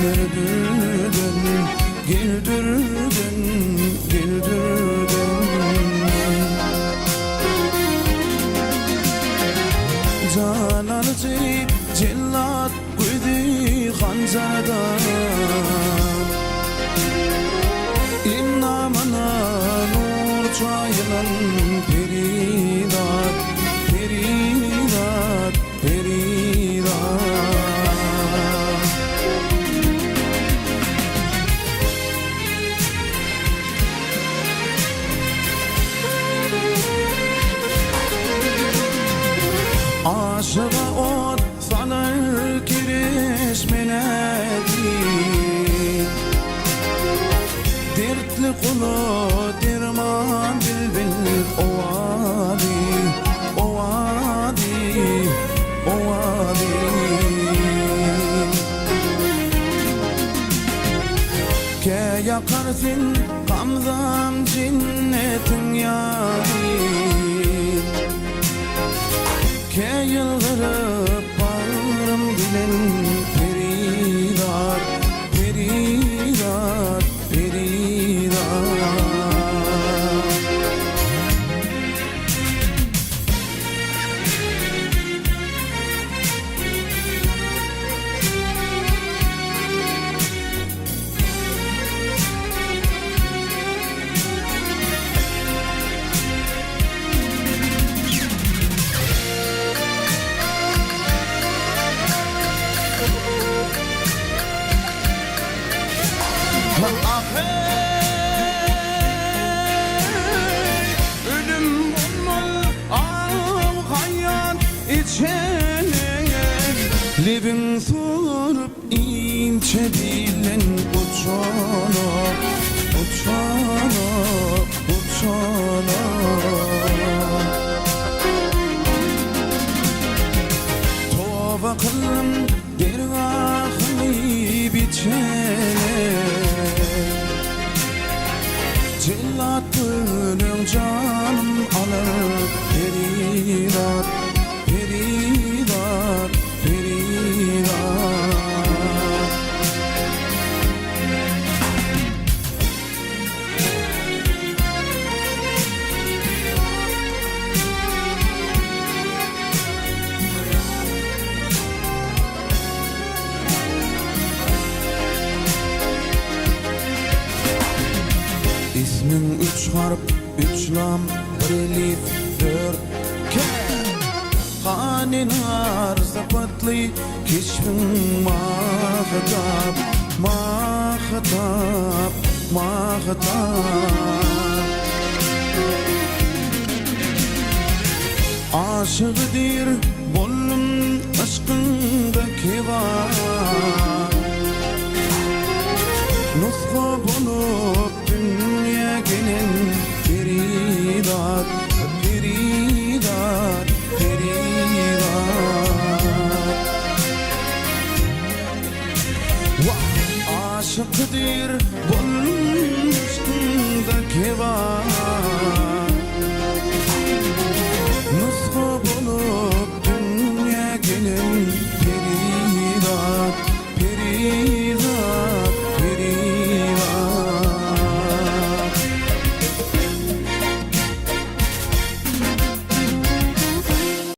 güldürdün, güldürdün, güldürdün. Canalıcı cellat koydu hancardan, İmnamına nur çayılan peridat, peridat, peridat. Aşığa ot salar kirişmeledi, dertli kulu derman bilbil ovadi, ovadi, ovadi. Ke yakarsın kamzam cinnetin yâri, ke yılgırıp bağrım dilen peridat, peridat, peridat. Ah hey, ölüm olmalı ağam hayat içene, libin sorup ince dilen uçana, uçana, uçana. Tova kılım dergahını biçene, cellat gönlüm canım alır peridat, peridat, peridat. İsmin üç harf, üç lam, bir elif, dört ke. Hanin arza patlı, keşfin mahtap, mahtap, mahtap. Aşıqdır bollum aşkında kevar,